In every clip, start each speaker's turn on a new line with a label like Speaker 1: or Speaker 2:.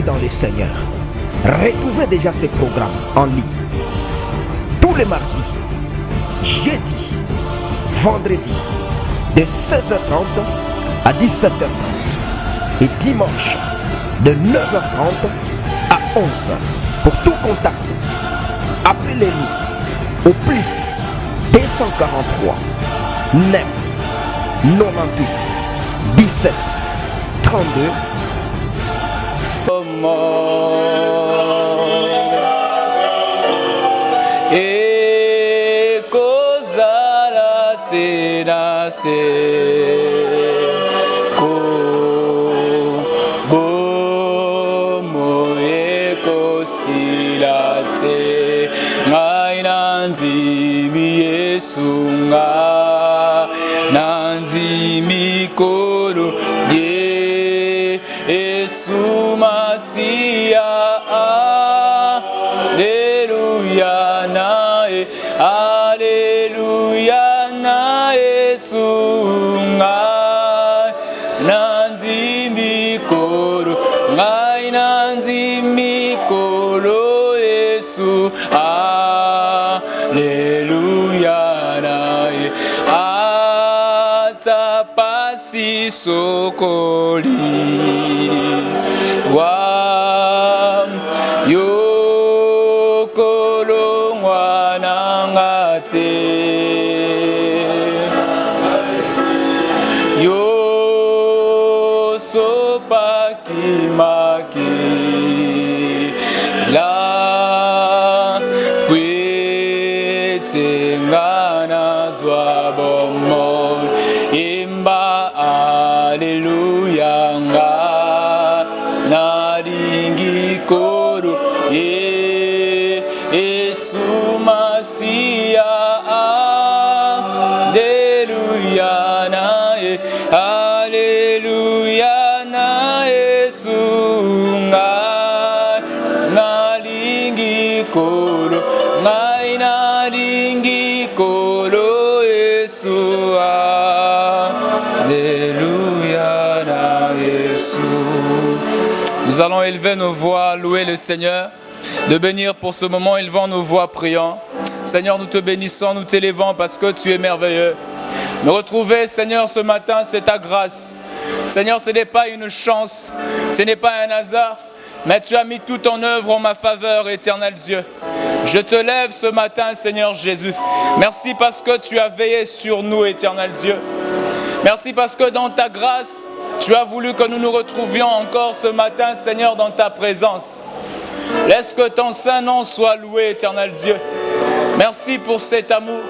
Speaker 1: dans le Seigneur. Retrouvez déjà ces programmes en ligne. Tous les mardis, jeudi, vendredi, de 16h30 à 17h30. Et dimanche, de 9h30 à 11h. Pour tout contact, appelez-nous au plus 243 9 98 17 32.
Speaker 2: E cosa la sera bomo e così la te ngai nanzi mi esunga nanzi mi koro ye esumasia alleluia nae alleluia nae sunga nanzi mi koro ngai nanzi mi koro esu alleluia nae atapasi sokoli wa yokolo mwana ngate yo sopaki maki la pwete ngana zwa bomo imba alleluia nga naringi koro ye esumasia alleluia nae alleluia nae sunga naringi koro ngai naringi koro esu alleluia nae su. Nous allons élever nos voix, louer le Seigneur, de bénir pour ce moment, élevant nos voix, priant. Seigneur, nous te bénissons, nous t'élevons parce que tu es merveilleux. Nous retrouver, Seigneur, ce matin, c'est ta grâce. Seigneur, ce n'est pas une chance, ce n'est pas un hasard, mais tu as mis tout en œuvre en ma faveur, éternel Dieu. Je te lève ce matin, Seigneur Jésus. Merci parce que tu as veillé sur nous, éternel Dieu. Merci parce que dans ta grâce, tu as voulu que nous nous retrouvions encore ce matin, Seigneur, dans ta présence. Laisse que ton saint nom soit loué, éternel Dieu. Merci pour cet amour.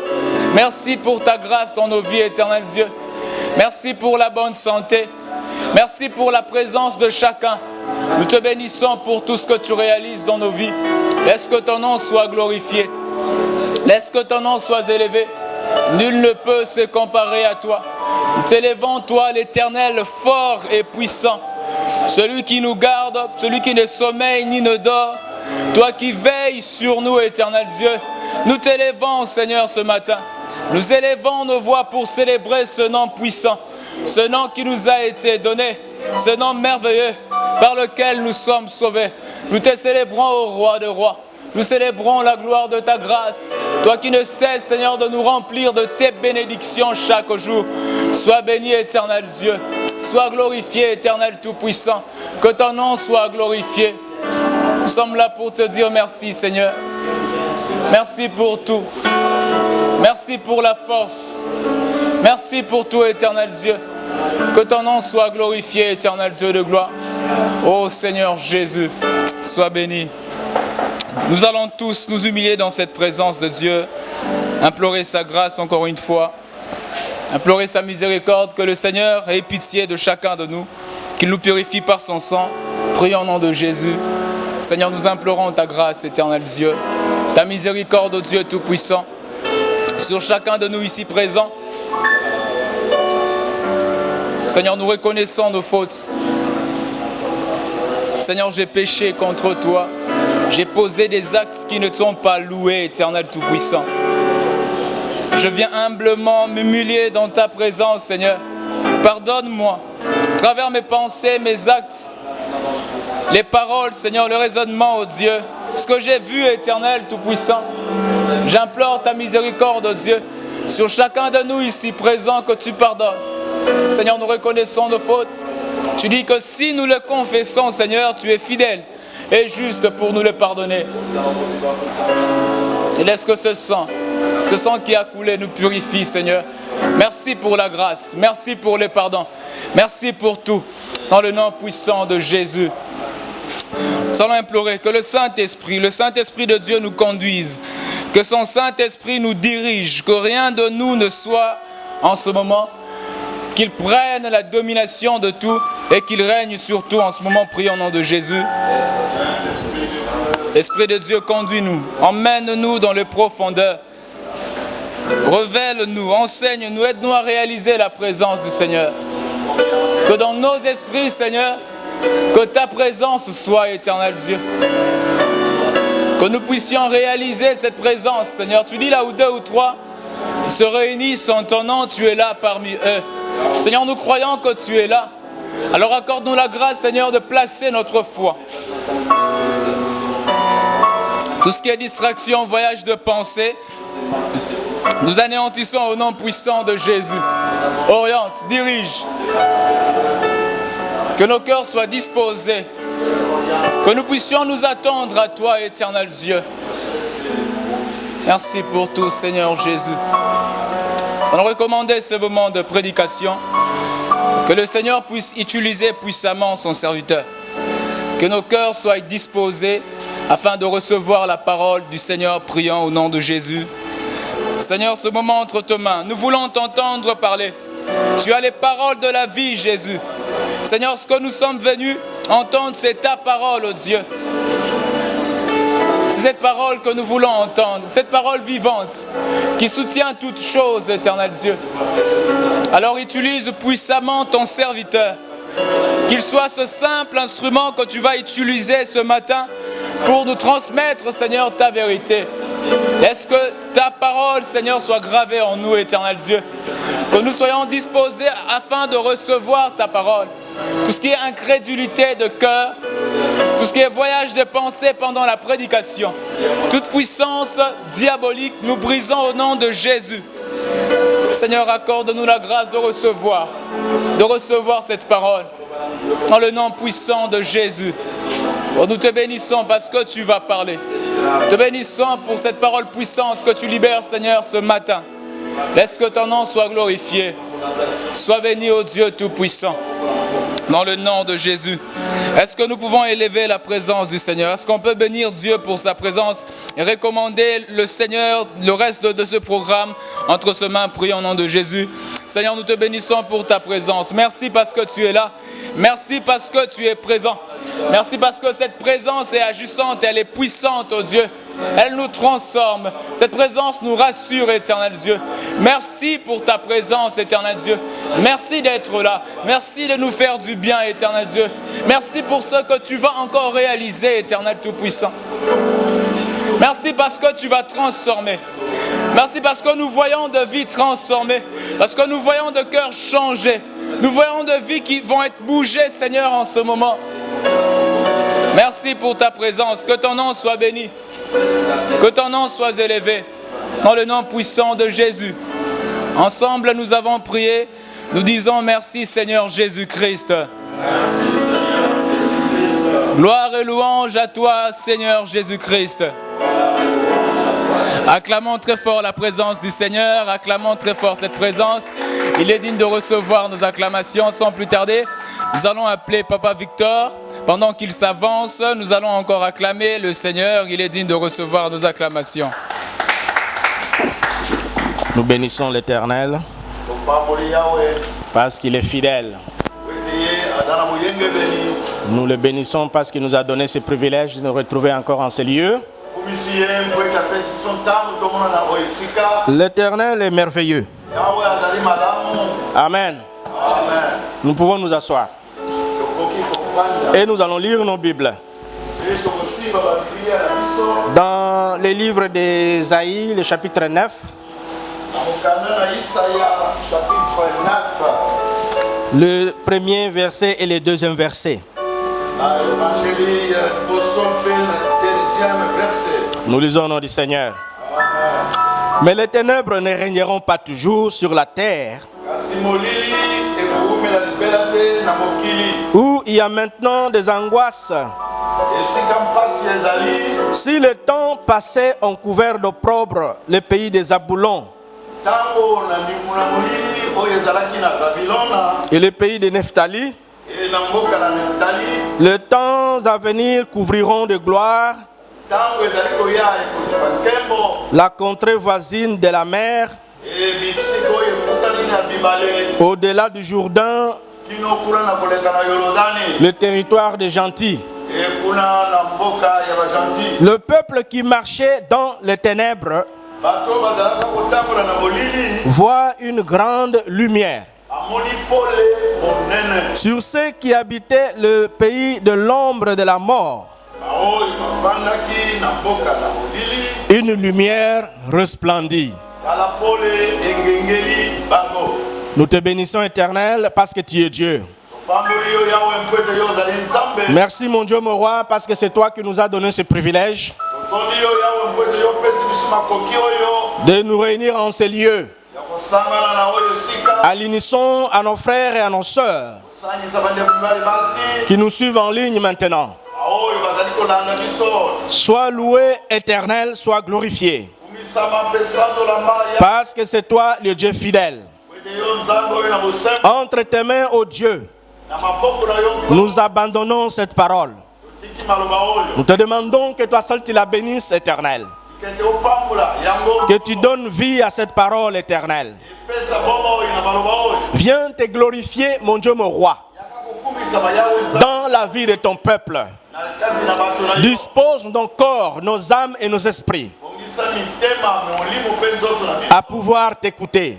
Speaker 2: Merci pour ta grâce dans nos vies, éternel Dieu. Merci pour la bonne santé. Merci pour la présence de chacun. Nous te bénissons pour tout ce que tu réalises dans nos vies. Laisse que ton nom soit glorifié. Laisse que ton nom soit élevé. Nul ne peut se comparer à toi. Nous t'élevons, toi, l'Éternel, fort et puissant. Celui qui nous garde, celui qui ne sommeille ni ne dort. Toi qui veilles sur nous, éternel Dieu. Nous t'élevons, Seigneur, ce matin. Nous élevons nos voix pour célébrer ce nom puissant. Ce nom qui nous a été donné. Ce nom merveilleux par lequel nous sommes sauvés. Nous te célébrons, ô roi de rois. Nous célébrons la gloire de ta grâce. Toi qui ne cesses, Seigneur, de nous remplir de tes bénédictions chaque jour. Sois béni, éternel Dieu. Sois glorifié, éternel tout-puissant. Que ton nom soit glorifié. Nous sommes là pour te dire merci, Seigneur. Merci pour tout. Merci pour la force. Merci pour tout, éternel Dieu. Que ton nom soit glorifié, éternel Dieu de gloire. Ô Seigneur Jésus, sois béni. Nous allons tous nous humilier dans cette présence de Dieu, implorer sa grâce encore une fois, implorer sa miséricorde, que le Seigneur ait pitié de chacun de nous, qu'il nous purifie par son sang. Prions au nom de Jésus. Seigneur, nous implorons ta grâce, éternel Dieu, ta miséricorde, ô Dieu tout-puissant, sur chacun de nous ici présents. Seigneur, nous reconnaissons nos fautes. Seigneur, j'ai péché contre toi. J'ai posé des actes qui ne t'ont pas loué, éternel tout-puissant. Je viens humblement m'humilier dans ta présence, Seigneur. Pardonne-moi, à travers mes pensées, mes actes. les paroles, Seigneur, le raisonnement, oh Dieu. Ce que j'ai vu, Éternel Tout-Puissant. J'implore ta miséricorde, oh Dieu, sur chacun de nous ici présents, que tu pardonnes. Seigneur, nous reconnaissons nos fautes. Tu dis que si nous le confessons, Seigneur, tu es fidèle et juste pour nous le pardonner. Et laisse que ce sang qui a coulé nous purifie, Seigneur. Merci pour la grâce, merci pour les pardons, merci pour tout, dans le nom puissant de Jésus. Nous allons implorer que le Saint-Esprit de Dieu nous conduise, que son Saint-Esprit nous dirige, que rien de nous ne soit en ce moment, qu'il prenne la domination de tout et qu'il règne sur tout en ce moment. Prions au nom de Jésus. Esprit de Dieu, conduis-nous, emmène-nous dans les profondeurs. Révèle-nous, enseigne-nous, aide-nous à réaliser la présence du Seigneur. Que dans nos esprits, Seigneur, que ta présence soit, Éternel Dieu. Que nous puissions réaliser cette présence, Seigneur. Tu dis là où 2 ou 3 se réunissent en ton nom, tu es là parmi eux. Seigneur, nous croyons que tu es là. Alors accorde-nous la grâce, Seigneur, de placer notre foi. Tout ce qui est distraction, voyage de pensée, nous anéantissons au nom puissant de Jésus. Oriente, dirige. Que nos cœurs soient disposés. Que nous puissions nous attendre à toi, Éternel Dieu. Merci pour tout, Seigneur Jésus. Nous allons recommander ce moment de prédication. Que le Seigneur puisse utiliser puissamment son serviteur. Que nos cœurs soient disposés afin de recevoir la parole du Seigneur, priant au nom de Jésus. Seigneur, ce moment entre tes mains, nous voulons t'entendre parler. Tu as les paroles de la vie, Jésus. Seigneur, ce que nous sommes venus entendre, c'est ta parole, oh Dieu. C'est cette parole que nous voulons entendre, cette parole vivante qui soutient toutes choses, éternel Dieu. Alors utilise puissamment ton serviteur, qu'il soit ce simple instrument que tu vas utiliser ce matin pour nous transmettre, Seigneur, ta vérité. Laisse que ta parole, Seigneur, soit gravée en nous, éternel Dieu. Que nous soyons disposés afin de recevoir ta parole. Tout ce qui est incrédulité de cœur, tout ce qui est voyage de pensée pendant la prédication, toute puissance diabolique, nous brisons au nom de Jésus. Seigneur, accorde-nous la grâce de recevoir cette parole. Dans le nom puissant de Jésus. Oh, nous te bénissons parce que tu vas parler. Te bénissons pour cette parole puissante que tu libères, Seigneur, ce matin. Laisse que ton nom soit glorifié. Sois béni, ô Dieu Tout-Puissant. Dans le nom de Jésus. Est-ce que nous pouvons élever la présence du Seigneur? Est-ce qu'on peut bénir Dieu pour sa présence et recommander le Seigneur, le reste de ce programme entre ses mains? Prions au nom de Jésus. Seigneur, nous te bénissons pour ta présence. Merci parce que tu es là. Merci parce que tu es présent. Merci parce que cette présence est agissante, elle est puissante, oh Dieu. Elle nous transforme. Cette présence nous rassure, éternel Dieu. Merci pour ta présence, éternel Dieu. Merci d'être là. Merci de nous faire du bien, éternel Dieu. Merci pour ce que tu vas encore réaliser, éternel Tout-Puissant. Merci parce que tu vas transformer. Merci parce que nous voyons de vies transformées. Parce que nous voyons de cœurs changés. Nous voyons de vies qui vont être bougées, Seigneur, en ce moment. Merci pour ta présence. Que ton nom soit béni. Que ton nom soit élevé. Dans le nom puissant de Jésus. Ensemble, nous avons prié. Nous disons merci, Seigneur Jésus-Christ. Gloire et louange à toi, Seigneur Jésus-Christ. Acclamons très fort la présence du Seigneur. Acclamons très fort cette présence. Il est digne de recevoir nos acclamations. Sans plus tarder, nous allons appeler Papa Victor. Pendant qu'il s'avance, nous allons encore acclamer le Seigneur. Il est digne de recevoir nos acclamations.
Speaker 3: Nous bénissons l'Éternel parce qu'il est fidèle. Nous le bénissons parce qu'il nous a donné ce privilège de nous retrouver encore en ces lieux. L'Éternel est merveilleux. Amen. Nous pouvons nous asseoir. Et nous allons lire nos Bibles. Dans les livres d'Ésaïe, le chapitre 9. Le premier verset et le deuxième verset. Nous lisons au nom du Seigneur. Mais les ténèbres ne régneront pas toujours sur la terre, où il y a maintenant des angoisses. Si le temps passait en couvert d'opprobre le pays des Zaboulons et le pays de Nephtali, les temps à venir couvriront de gloire la contrée voisine de la mer, au-delà du Jourdain, le territoire des gentils. Le peuple qui marchait dans les ténèbres voit une grande lumière. Sur ceux qui habitaient le pays de l'ombre de la mort, une lumière resplendit. Nous te bénissons, Éternel, parce que tu es Dieu. Merci, mon Dieu, mon roi, parce que c'est toi qui nous as donné ce privilège de nous réunir en ces lieux, à l'unisson à nos frères et à nos sœurs qui nous suivent en ligne maintenant. Sois loué, Éternel, sois glorifié, parce que c'est toi le Dieu fidèle. Entre tes mains, ô Dieu, nous abandonnons cette parole. Nous te demandons que toi seul tu la bénisses, Éternel. Que tu donnes vie à cette parole, Éternel. Viens te glorifier, mon Dieu, mon roi, dans la vie de ton peuple. Dispose nos corps, nos âmes et nos esprits à pouvoir t'écouter.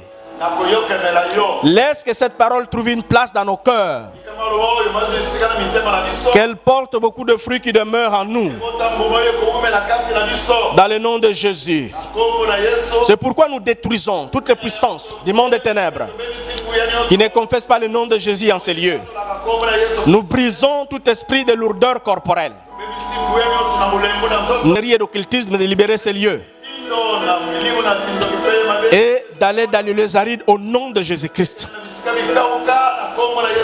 Speaker 3: Laisse que cette parole trouve une place dans nos cœurs, qu'elle porte beaucoup de fruits qui demeurent en nous, dans le nom de Jésus. C'est pourquoi nous détruisons toutes les puissances du monde des ténèbres qui ne confessent pas le nom de Jésus en ces lieux. Nous brisons tout esprit de lourdeur corporelle, d'occultisme, de libérer ces lieux et d'aller dans les lieux arides au nom de Jésus-Christ.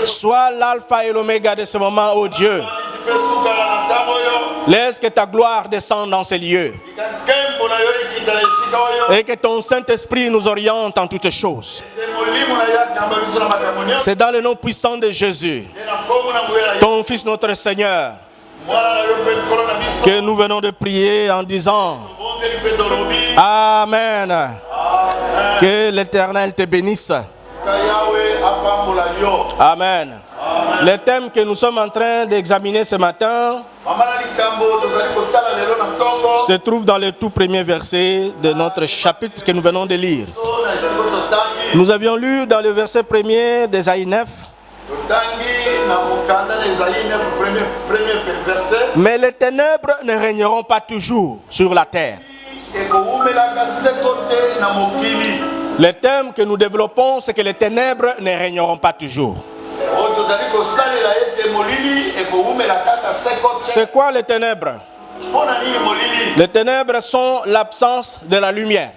Speaker 3: Sois l'alpha et l'oméga de ce moment, ô Dieu. Laisse que ta gloire descende dans ces lieux et que ton Saint-Esprit nous oriente en toutes choses. C'est dans le nom puissant de Jésus, ton Fils notre Seigneur, que nous venons de prier en disant Amen. Que l'Éternel te bénisse. Amen. Le thème que nous sommes en train d'examiner ce matin se trouve dans le tout premier verset de notre chapitre que nous venons de lire. Nous avions lu dans le verset premier d'Ésaïe 9. Mais les ténèbres ne régneront pas toujours sur la terre. Le thème que nous développons, c'est que les ténèbres ne régneront pas toujours. C'est quoi les ténèbres? Les ténèbres sont l'absence de la lumière.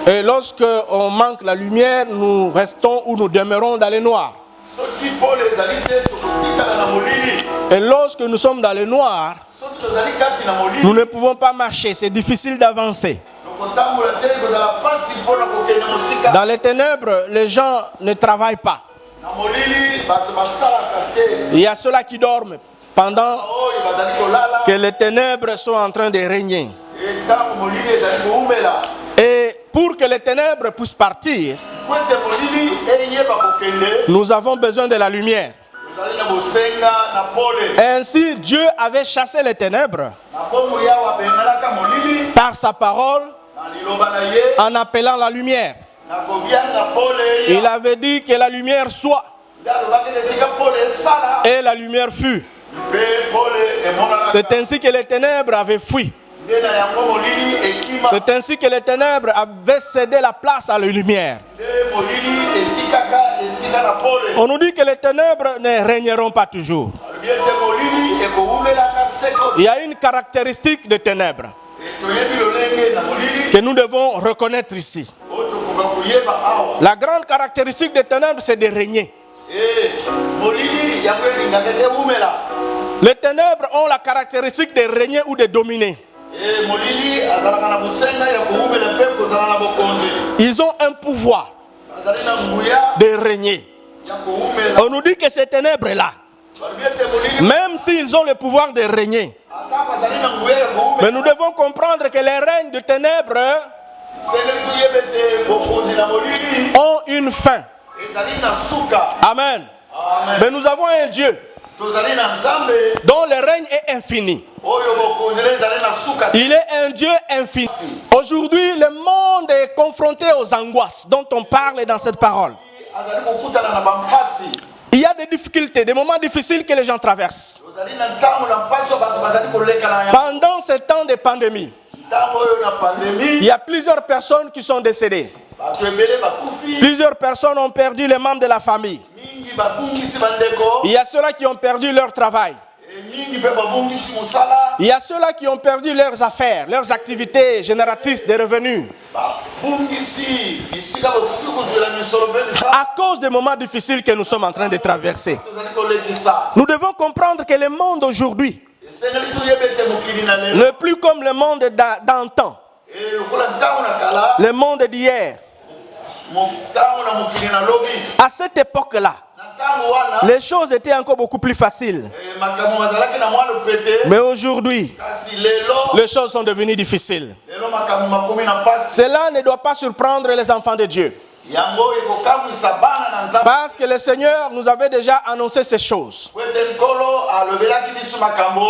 Speaker 3: Et lorsque on manque la lumière, nous restons ou nous demeurons dans les noirs. Et lorsque nous sommes dans le noir, nous ne pouvons pas marcher, c'est difficile d'avancer. Dans les ténèbres, les gens ne travaillent pas. Il y a ceux-là qui dorment pendant que les ténèbres sont en train de régner. Et pour que les ténèbres puissent partir, nous avons besoin de la lumière. Ainsi, Dieu avait chassé les ténèbres par sa parole en appelant la lumière. Il avait dit que la lumière soit. Et la lumière fut. C'est ainsi que les ténèbres avaient fui. C'est ainsi que les ténèbres avaient cédé la place à la lumière. On nous dit que les ténèbres ne régneront pas toujours. Il y a une caractéristique des ténèbres que nous devons reconnaître ici. La grande caractéristique des ténèbres, c'est de régner. Les ténèbres ont la caractéristique de régner ou de dominer. Ils ont un pouvoir de régner. On nous dit que ces ténèbres-là, même s'ils ont le pouvoir de régner, mais nous devons comprendre que les règnes de ténèbres ont une fin. Amen. Mais nous avons un Dieu dont le règne est infini. Il est un Dieu infini. Aujourd'hui, le monde est confronté aux angoisses dont on parle dans cette parole. Il y a des difficultés, des moments difficiles que les gens traversent. Pendant ce temps de pandémie, il y a plusieurs personnes qui sont décédées. Plusieurs personnes ont perdu les membres de la famille. Il y a ceux-là qui ont perdu leur travail. Il y a ceux-là qui ont perdu leurs affaires, leurs activités génératrices de revenus. À cause des moments difficiles que nous sommes en train de traverser. Nous devons comprendre que le monde aujourd'hui n'est plus comme le monde d'antan. Le monde d'hier. À cette époque-là, les choses étaient encore beaucoup plus faciles. Mais aujourd'hui, les choses sont devenues difficiles. Cela ne doit pas surprendre les enfants de Dieu. Parce que le Seigneur nous avait déjà annoncé ces choses.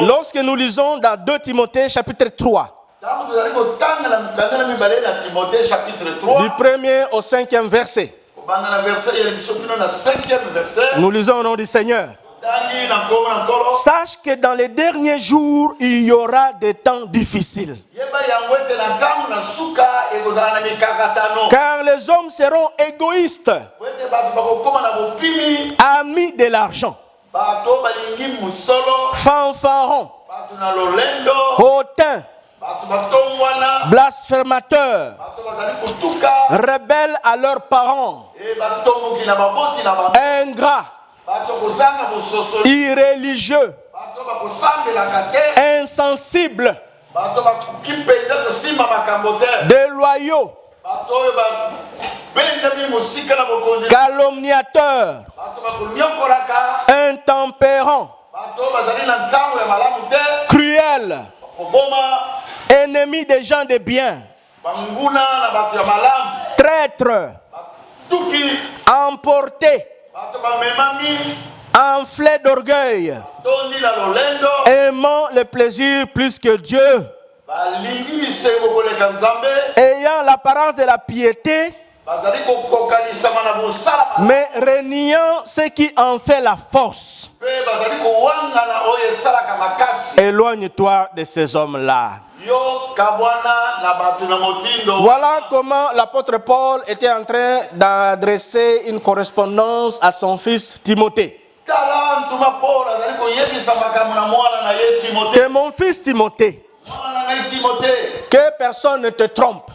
Speaker 3: Lorsque nous lisons dans 2 Timothée chapitre 3, du 1er au 5e verset, nous lisons au nom du Seigneur. Sache que dans les derniers jours, il y aura des temps difficiles. Car les hommes seront égoïstes, amis de l'argent, fanfarons, hautains, blasphémateurs, rebelles à leurs parents, ingrats, irréligieux, insensibles, déloyaux, calomniateurs, intempérants, cruels, ennemis des gens de bien, traîtres, emportés, enflés d'orgueil, aimant le plaisir plus que Dieu, ayant l'apparence de la piété, mais reniant ce qui en fait la force. Éloigne-toi de ces hommes-là. Voilà comment l'apôtre Paul était en train d'adresser une correspondance à son fils Timothée. Que mon fils Timothée, que personne ne te trompe.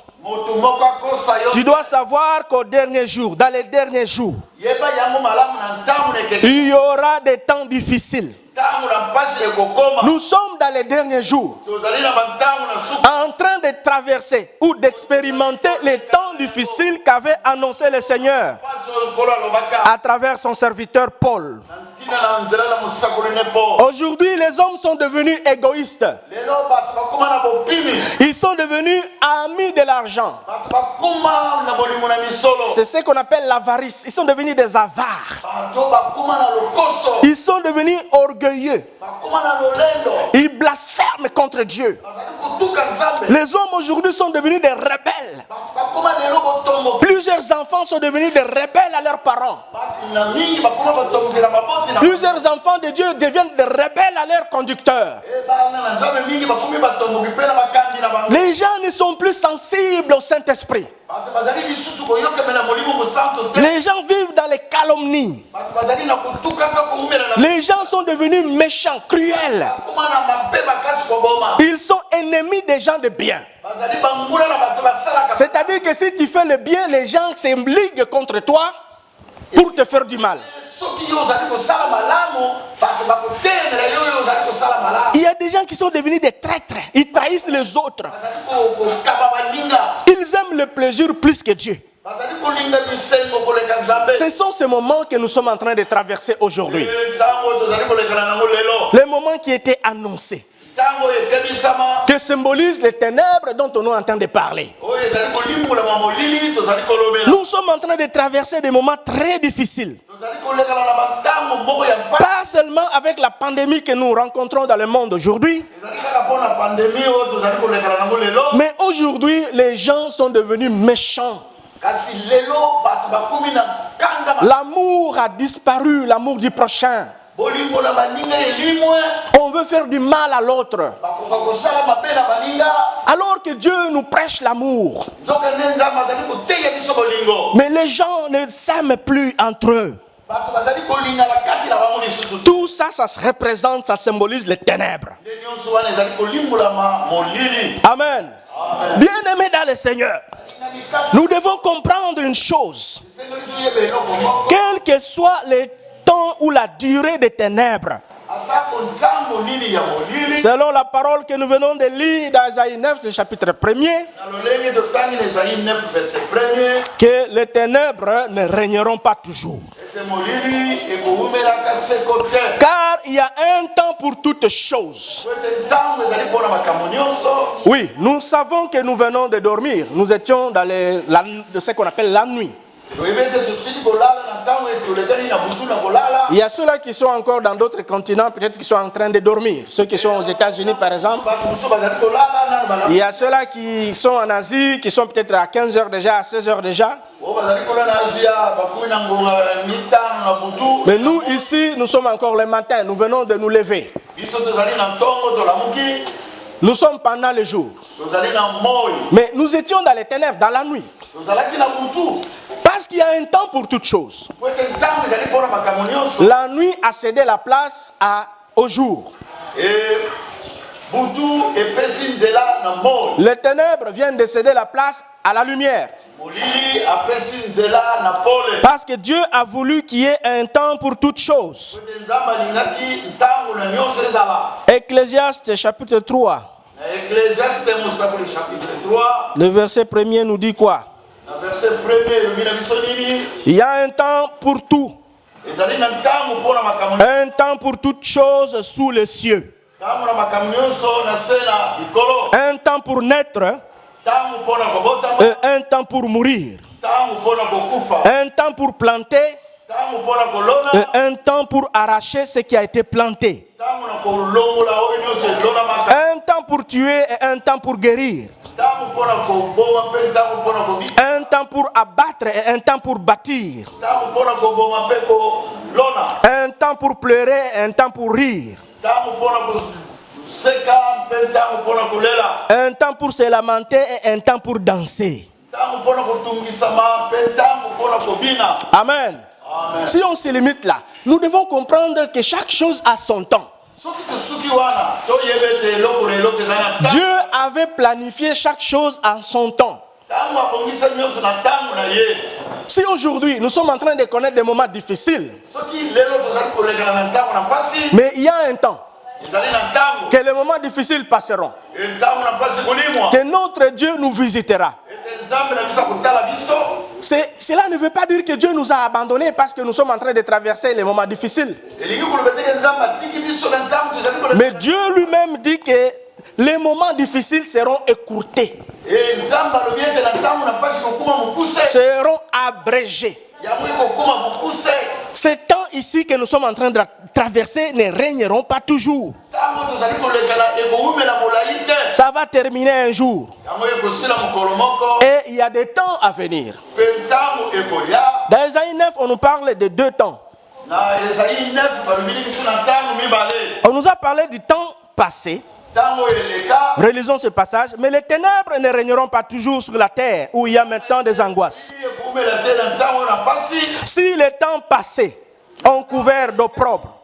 Speaker 3: Tu dois savoir qu'au dernier jour, dans les derniers jours, il y aura des temps difficiles. Nous sommes dans les derniers jours, en train de traverser ou d'expérimenter les temps difficiles qu'avait annoncé le Seigneur à travers son serviteur Paul. Aujourd'hui, les hommes sont devenus égoïstes. Ils sont devenus amis de l'argent. C'est ce qu'on appelle l'avarice. Ils sont devenus des avares. Ils sont devenus orgueilleux. Ils blasphèment contre Dieu. Les hommes aujourd'hui sont devenus des rebelles. Plusieurs enfants sont devenus des rebelles à leurs parents. Plusieurs enfants de Dieu deviennent des rebelles à leurs conducteurs. Les gens ne sont plus sensibles au Saint-Esprit. Les gens vivent dans les calomnies. Les gens sont devenus méchants, cruels. Ils sont ennemis des gens de bien. C'est-à-dire que si tu fais le bien, les gens se liguent contre toi pour te faire du mal. Il y a des gens qui sont devenus des traîtres. Ils trahissent les autres. Ils aiment le plaisir plus que Dieu. Ce sont ces moments que nous sommes en train de traverser aujourd'hui. Les moments qui étaient annoncés, que symbolisent les ténèbres dont on est en train de parler. Nous sommes en train de traverser des moments très difficiles. Pas seulement avec la pandémie que nous rencontrons dans le monde aujourd'hui, mais aujourd'hui les gens sont devenus méchants. L'amour a disparu, l'amour du prochain. On veut faire du mal à l'autre, alors que Dieu nous prêche l'amour. Mais les gens ne s'aiment plus entre eux. Tout ça, ça se représente, ça symbolise les ténèbres. Amen. Bien-aimés dans le Seigneur, nous devons comprendre une chose. Quel que soit le temps ou la durée des ténèbres, selon la parole que nous venons de lire dans Isaïe 9, le chapitre 1er, que les ténèbres ne régneront pas toujours. Car il y a un temps pour toutes choses. Oui, nous savons que nous venons de dormir. Nous étions dans ce qu'on appelle la nuit. Il y a ceux-là qui sont encore dans d'autres continents, peut-être qui sont en train de dormir. Ceux qui sont aux États-Unis, par exemple. Il y a ceux-là qui sont en Asie, qui sont peut-être à 15 heures déjà, à 16 heures déjà. Mais nous, ici, nous sommes encore le matin. Nous venons de nous lever. Nous sommes pendant le jour. Mais nous étions dans les ténèbres, dans la nuit. Parce qu'il y a un temps pour toutes choses. La nuit a cédé la place au jour. Les ténèbres viennent de céder la place à la lumière. Parce que Dieu a voulu qu'il y ait un temps pour toutes choses. Ecclésiaste chapitre 3. Le verset 1er nous dit quoi? Il y a un temps pour tout. Un temps pour toutes choses sous les cieux. Un temps pour naître. Et un temps pour mourir. Un temps pour planter. Et un temps pour arracher ce qui a été planté. Un temps pour tuer et un temps pour guérir. Un temps pour abattre et un temps pour bâtir. Un temps pour pleurer et un temps pour rire. Un temps pour se lamenter et un temps pour danser. Amen. Si on se limite là, nous devons comprendre que chaque chose a son temps. Dieu avait planifié chaque chose en son temps. Si aujourd'hui nous sommes en train de connaître des moments difficiles, mais il y a un temps que les moments difficiles passeront, que notre Dieu nous visitera. Cela ne veut pas dire que Dieu nous a abandonnés parce que nous sommes en train de traverser les moments difficiles. Mais Dieu lui-même dit que les moments difficiles seront écourtés, seront abrégés. Ces temps ici que nous sommes en train de traverser ne régneront pas toujours. Ça va terminer un jour. Et il y a des temps à venir. Dans Ésaïe 9, on nous parle de 2 temps. On nous a parlé du temps passé. Relisons ce passage. Mais les ténèbres ne régneront pas toujours sur la terre où il y a maintenant des angoisses. Si les temps passés ont couvert d'opprobre,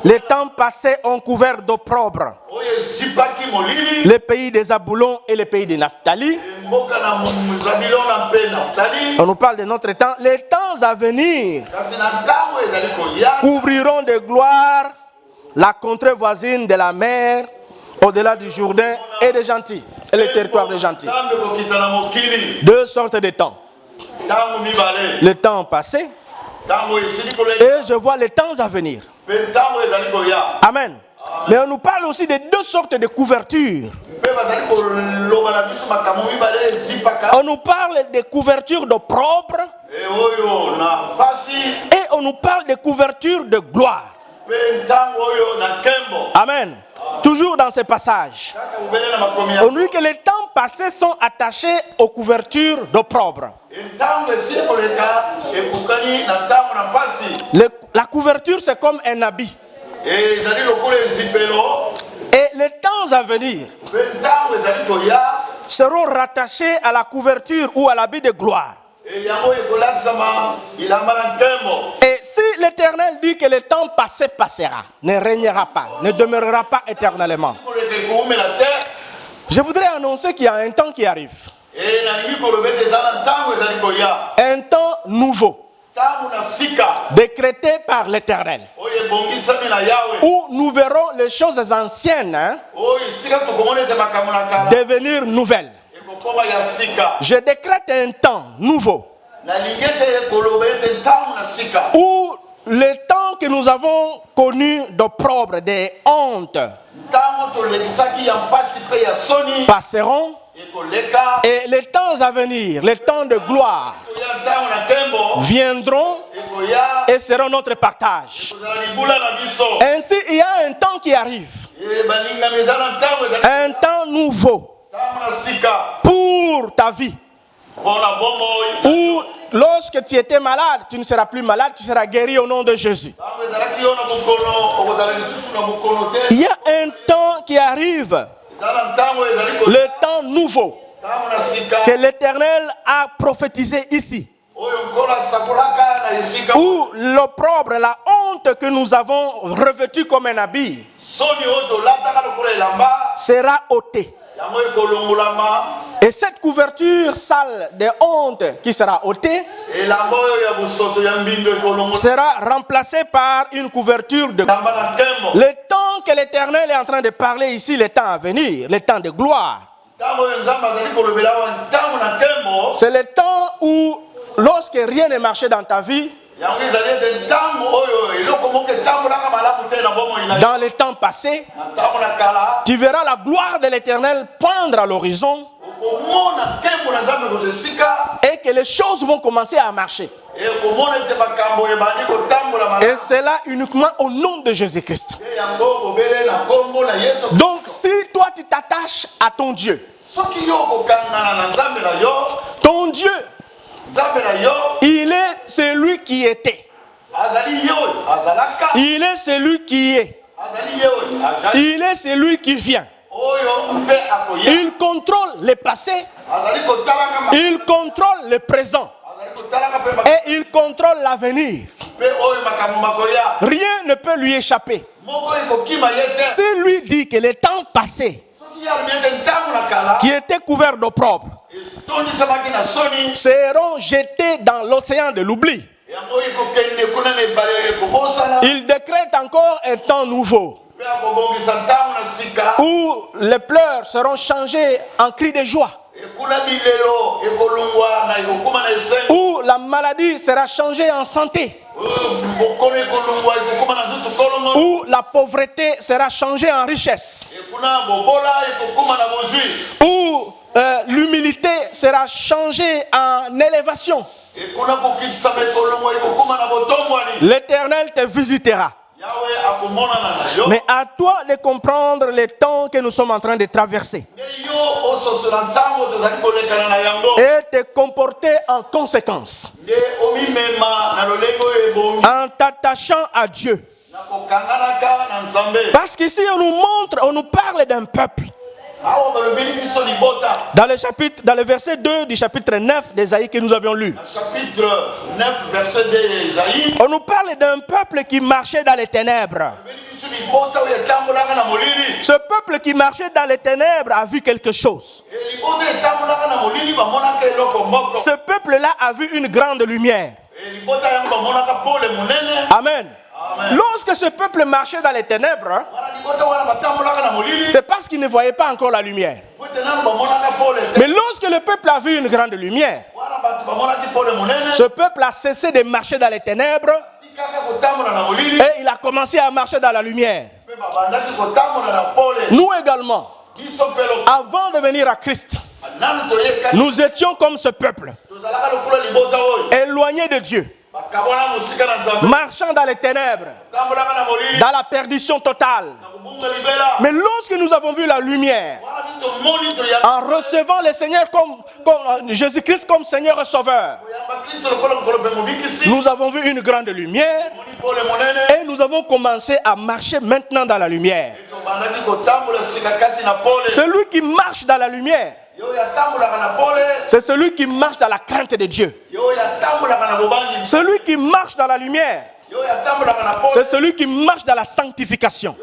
Speaker 3: les temps passés ont couvert d'opprobre les pays des Zaboulons et les pays des Naphtali. On nous parle de notre temps. Les temps à venir couvriront de gloire la contrée voisine de la mer, au-delà du Jourdain et des gentils, et le territoire des gentils. 2 sortes de temps. Le temps passé et je vois les temps à venir. Amen. Mais on nous parle aussi de 2 sortes de couvertures. On nous parle de couvertures d'opprobre et on nous parle de couvertures de gloire. Amen. Toujours dans ce passage, on dit que les temps passés sont attachés aux couvertures d'opprobre. La couverture, c'est comme un habit. Et les temps à venir seront rattachés à la couverture ou à l'habit de gloire. Et si l'Éternel dit que le temps passé passera, ne régnera pas, ne demeurera pas éternellement, je voudrais annoncer qu'il y a un temps qui arrive. Un temps nouveau, décrété par l'Éternel, où nous verrons les choses anciennes devenir nouvelles. Je décrète un temps nouveau où le temps que nous avons connu d'opprobre, de honte, passeront, et les temps à venir, les temps de gloire, viendront et seront notre partage. Ainsi, il y a un temps qui arrive, un temps nouveau pour ta vie, où lorsque tu étais malade, tu ne seras plus malade, tu seras guéri au nom de Jésus. Il y a un temps qui arrive, le temps nouveau que l'Éternel a prophétisé ici, où l'opprobre, la honte que nous avons revêtue comme un habit sera ôtée. Et cette couverture sale de honte qui sera ôtée sera remplacée par une couverture de... Le temps que l'Éternel est en train de parler ici, le temps à venir, le temps de gloire, c'est le temps où, lorsque rien ne marchait dans ta vie, dans les temps passés, tu verras la gloire de l'Éternel poindre à l'horizon et que les choses vont commencer à marcher. Et c'est là uniquement au nom de Jésus-Christ. Donc si toi tu t'attaches à ton Dieu, ton Dieu, il est celui qui était. Il est celui qui est. Il est celui qui vient. Il contrôle le passé. Il contrôle le présent. Et il contrôle l'avenir. Rien ne peut lui échapper. S'il lui dit que les temps passés, qui étaient couverts d'opprobre, seront jetés dans l'océan de l'oubli, il décrète encore un temps nouveau où les pleurs seront changés en cris de joie, où la maladie sera changée en santé, où la pauvreté sera changée en richesse, où l'humilité sera changée en élévation. L'Éternel te visitera. Mais à toi de comprendre les temps que nous sommes en train de traverser et te comporter en conséquence. en t'attachant à Dieu. Parce qu'ici on nous parle d'un peuple. Dans le verset 2 du chapitre 9 d'Ésaïe que nous avions lu,
Speaker 4: Chapitre 9, verset 2 d'Ésaïe.
Speaker 3: on nous parle d'un peuple qui marchait dans les ténèbres. Ce peuple qui marchait dans les ténèbres a vu quelque chose. Ce peuple-là a vu une grande lumière. Amen. Lorsque ce peuple marchait dans les ténèbres, c'est parce qu'il ne voyait pas encore la lumière. Mais lorsque le peuple a vu une grande lumière, ce peuple a cessé de marcher dans les ténèbres et il a commencé à marcher dans la lumière. Nous également, avant de venir à Christ, nous étions comme ce peuple, éloignés de Dieu, marchant dans les ténèbres, dans la perdition totale. Mais lorsque nous avons vu la lumière, en recevant le Seigneur comme Jésus-Christ comme Seigneur et Sauveur, nous avons vu une grande lumière et nous avons commencé à marcher maintenant dans la lumière. Celui qui marche dans la lumière, c'est celui qui marche dans la crainte de Dieu. Celui qui marche dans la lumière, c'est celui qui marche dans la sanctification.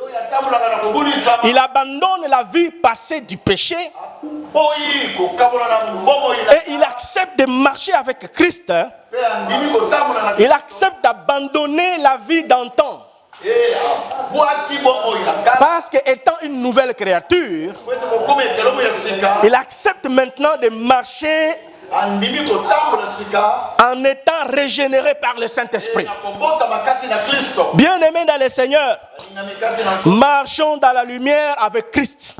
Speaker 3: Il abandonne la vie passée du péché et il accepte de marcher avec Christ. Il accepte d'abandonner la vie d'antan. Parce qu'étant une nouvelle créature, il accepte maintenant de marcher en étant régénéré par le Saint-Esprit. Bien-aimés dans le Seigneur, marchons dans la lumière avec Christ.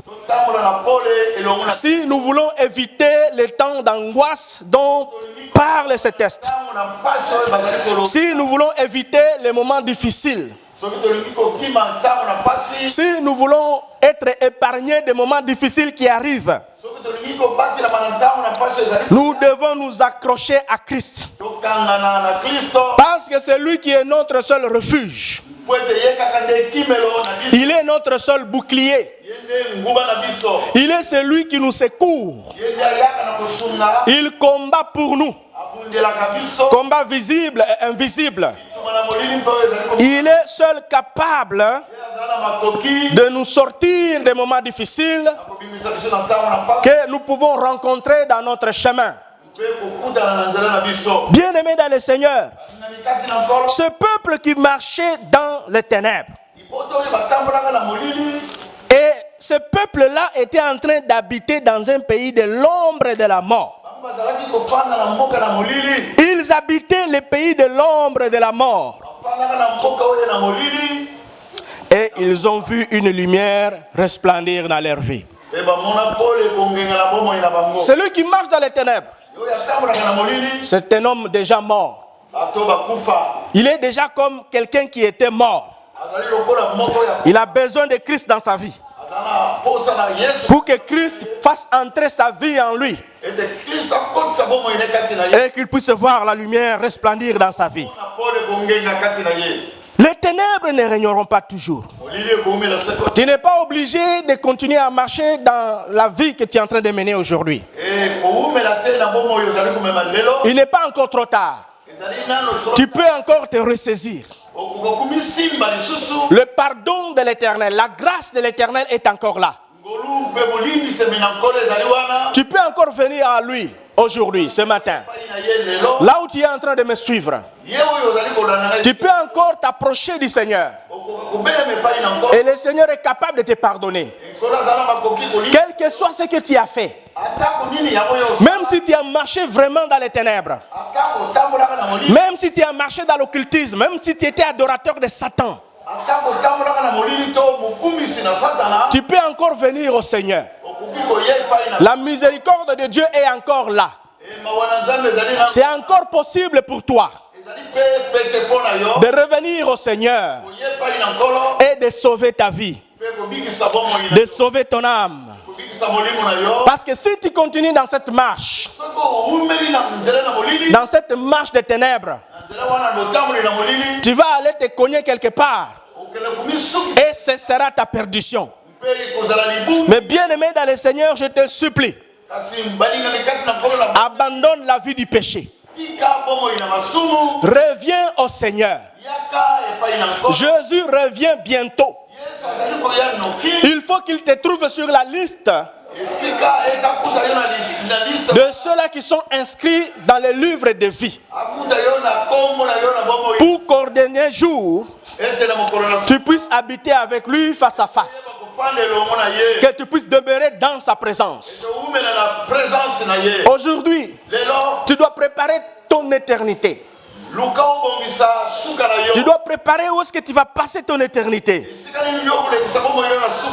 Speaker 3: Si nous voulons éviter les temps d'angoisse dont parle ce texte, si nous voulons éviter les moments difficiles, si nous voulons être épargnés des moments difficiles qui arrivent, nous devons nous accrocher à Christ. Parce que c'est lui qui est notre seul refuge. Il est notre seul bouclier. Il est celui qui nous secourt. Il combat pour nous. Combat visible et invisible. Il est seul capable de nous sortir des moments difficiles que nous pouvons rencontrer dans notre chemin. Bien-aimés dans le Seigneur, ce peuple qui marchait dans les ténèbres, et ce peuple-là était en train d'habiter dans un pays de l'ombre et de la mort. Ils habitaient le pays de l'ombre et de la mort. Et ils ont vu une lumière resplendir dans leur vie. Celui qui marche dans les ténèbres, c'est un homme déjà mort. Il est déjà comme quelqu'un qui était mort. Il a besoin de Christ dans sa vie, pour que Christ fasse entrer sa vie en lui et qu'il puisse voir la lumière resplendir dans sa vie. Les ténèbres ne régneront pas toujours. Tu n'es pas obligé de continuer à marcher dans la vie que tu es en train de mener aujourd'hui. Il n'est pas encore trop tard. Tu peux encore te ressaisir. Le pardon de l'Éternel, la grâce de l'Éternel est encore là. Tu peux encore venir à lui aujourd'hui, ce matin. Là où tu es en train de me suivre, tu peux encore t'approcher du Seigneur. Et le Seigneur est capable de te pardonner. Quel que soit ce que tu as fait. Même si tu as marché vraiment dans les ténèbres. Même si tu as marché dans l'occultisme. Même si tu étais adorateur de Satan. Tu peux encore venir au Seigneur. La miséricorde de Dieu est encore là. C'est encore possible pour toi de revenir au Seigneur et de sauver ta vie, de sauver ton âme. Parce que si tu continues dans cette marche, dans cette marche des ténèbres, tu vas aller te cogner quelque part et ce sera ta perdition. Mais bien-aimé dans le Seigneur, je te supplie, abandonne la vie du péché. Reviens au Seigneur. Jésus revient bientôt. Il faut qu'il te trouve sur la liste de ceux-là qui sont inscrits dans le livre de vie, pour qu'au dernier jour, tu puisses habiter avec lui face à face, que tu puisses demeurer dans sa présence. Aujourd'hui, tu dois préparer ton éternité. Tu dois préparer où est-ce que tu vas passer ton éternité.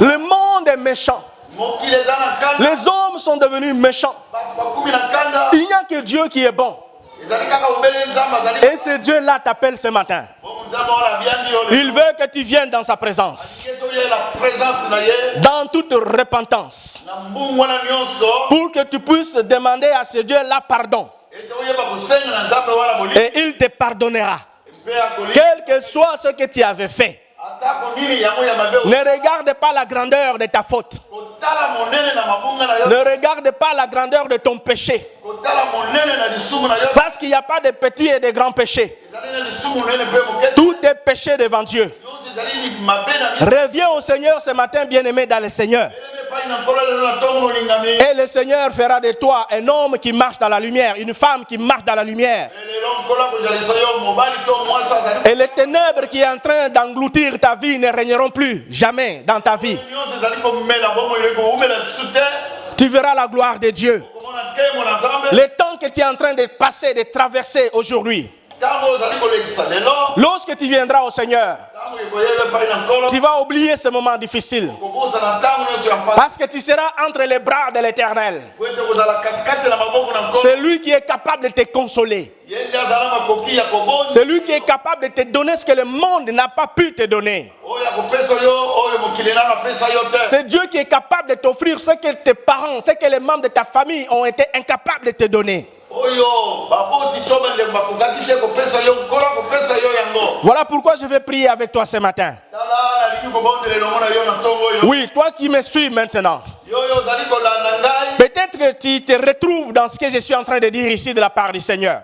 Speaker 3: Le monde est méchant. Les hommes sont devenus méchants. Il n'y a que Dieu qui est bon. Et ce Dieu-là t'appelle ce matin. Il veut que tu viennes dans sa présence, dans toute repentance, pour que tu puisses demander à ce Dieu-là pardon. Et il te pardonnera, quel que soit ce que tu avais fait. Ne regarde pas la grandeur de ta faute. Ne regarde pas la grandeur de ton péché. Parce qu'il n'y a pas de petits et de grands péchés. Tout est péché devant Dieu. Reviens au Seigneur ce matin, bien-aimé dans le Seigneur. Et le Seigneur fera de toi un homme qui marche dans la lumière, une femme qui marche dans la lumière. Et les ténèbres qui sont en train d'engloutir ta vie ne régneront plus jamais dans ta vie. Tu verras la gloire de Dieu. Le temps que tu es en train de passer, de traverser aujourd'hui, lorsque tu viendras au Seigneur, tu vas oublier ce moment difficile, parce que tu seras entre les bras de l'Éternel. C'est lui qui est capable de te consoler. C'est lui qui est capable de te donner ce que le monde n'a pas pu te donner. C'est Dieu qui est capable de t'offrir ce que tes parents, ce que les membres de ta famille ont été incapables de te donner. Voilà pourquoi je vais prier avec toi ce matin. Oui, toi qui me suis maintenant. Peut-être que tu te retrouves dans ce que je suis en train de dire ici de la part du Seigneur.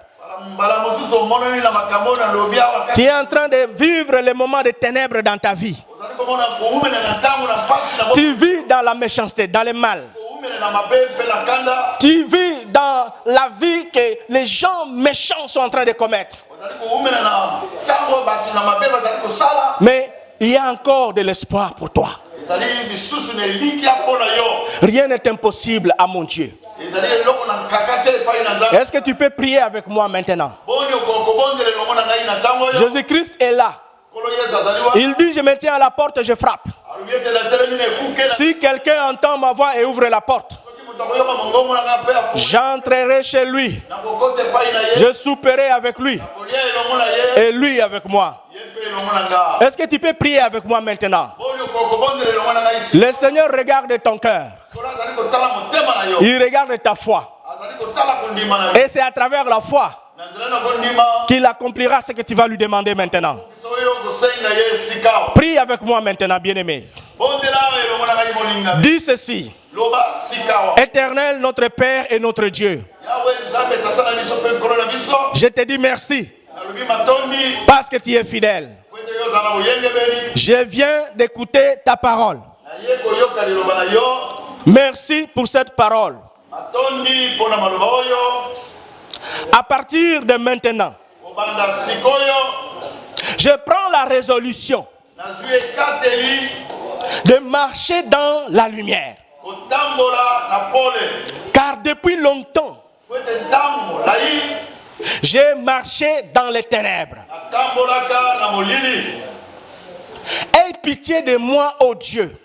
Speaker 3: Tu es en train de vivre les moments de ténèbres dans ta vie. Tu vis dans la méchanceté, dans le mal. Tu vis dans la vie que les gens méchants sont en train de commettre. Mais il y a encore de l'espoir pour toi. Rien n'est impossible à mon Dieu. Est-ce que tu peux prier avec moi maintenant? Jésus-Christ est là. Il dit, je me tiens à la porte, je frappe. Si quelqu'un entend ma voix et ouvre la porte, j'entrerai chez lui. Je souperai avec lui et lui avec moi. Est-ce que tu peux prier avec moi maintenant? Le Seigneur regarde ton cœur. Il regarde ta foi. Et c'est à travers la foi qu'il accomplira ce que tu vas lui demander maintenant. Prie avec moi maintenant, bien-aimé. Dis ceci. Éternel, notre Père et notre Dieu, je te dis merci parce que tu es fidèle. Je viens d'écouter ta parole. Merci pour cette parole. À partir de maintenant, je prends la résolution de marcher dans la lumière. Car depuis longtemps, j'ai marché dans les ténèbres. Aie pitié de moi, ô Dieu,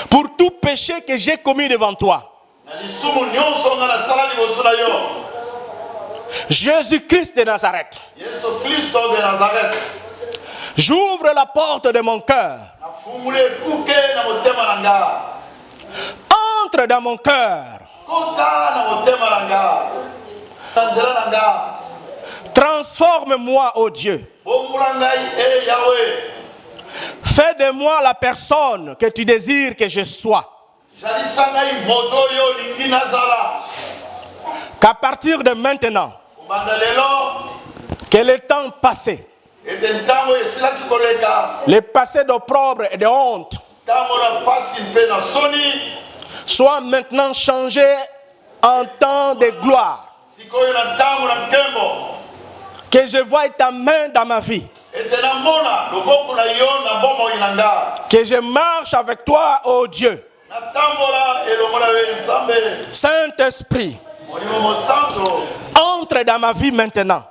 Speaker 3: pour tout péché que j'ai commis devant toi. Jésus-Christ de Nazareth, j'ouvre la porte de mon cœur. Entre dans mon cœur. Transforme-moi, ô Dieu. Fais de moi la personne que tu désires que je sois. Qu'à partir de maintenant, que le temps passé, le passé d'opprobre et de honte, soit maintenant changé en temps de gloire. Que je voie ta main dans ma vie. Que je marche avec toi, ô Dieu. Saint-Esprit, entre dans ma vie maintenant.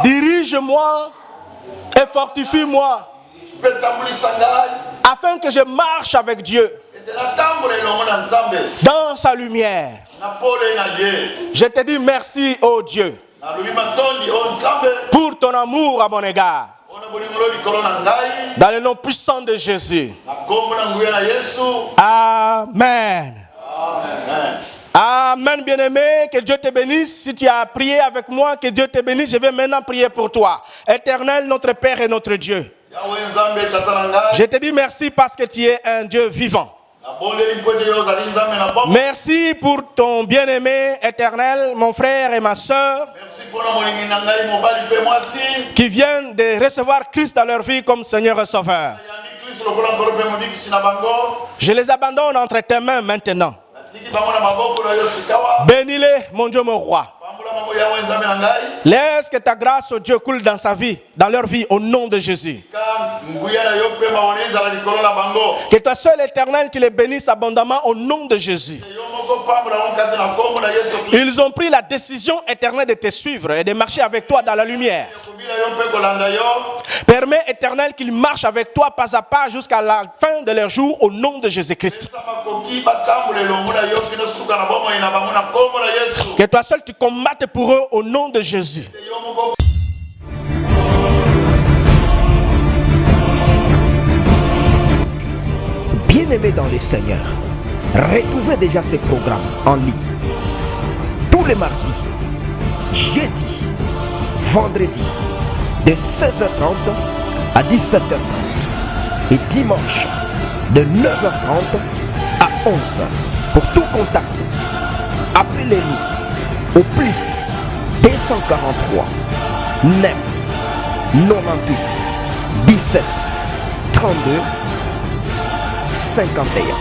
Speaker 3: Dirige-moi et fortifie-moi afin que je marche avec Dieu dans sa lumière. Je te dis merci, ô Dieu, pour ton amour à mon égard. Dans le nom puissant de Jésus. Amen. Amen, bien-aimé. Que Dieu te bénisse. Si tu as prié avec moi, que Dieu te bénisse. Je vais maintenant prier pour toi. Éternel, notre Père et notre Dieu. Je te dis merci parce que tu es un Dieu vivant. Merci pour ton bien-aimé éternel, mon frère et ma soeur, qui viennent de recevoir Christ dans leur vie comme Seigneur et Sauveur. Je les abandonne entre tes mains maintenant. Bénis-les, mon Dieu, mon roi. Laisse que ta grâce, oh Dieu, coule dans sa vie, dans leur vie, au nom de Jésus. Que toi seul, éternel, tu les bénisses abondamment au nom de Jésus. Ils ont pris la décision éternelle de te suivre et de marcher avec toi dans la lumière. Permets, éternel, qu'ils marchent avec toi pas à pas jusqu'à la fin de leur jour au nom de Jésus-Christ. Que toi seul tu combattes pour eux au nom de Jésus.
Speaker 1: Bien-aimés dans le Seigneur, retrouvez déjà ces programmes en ligne tous les mardis, jeudi, vendredi de 16h30 à 17h30 et dimanche de 9h30 à 11h. Pour tout contact, appelez-nous au plus 243 9 98 17 32 51.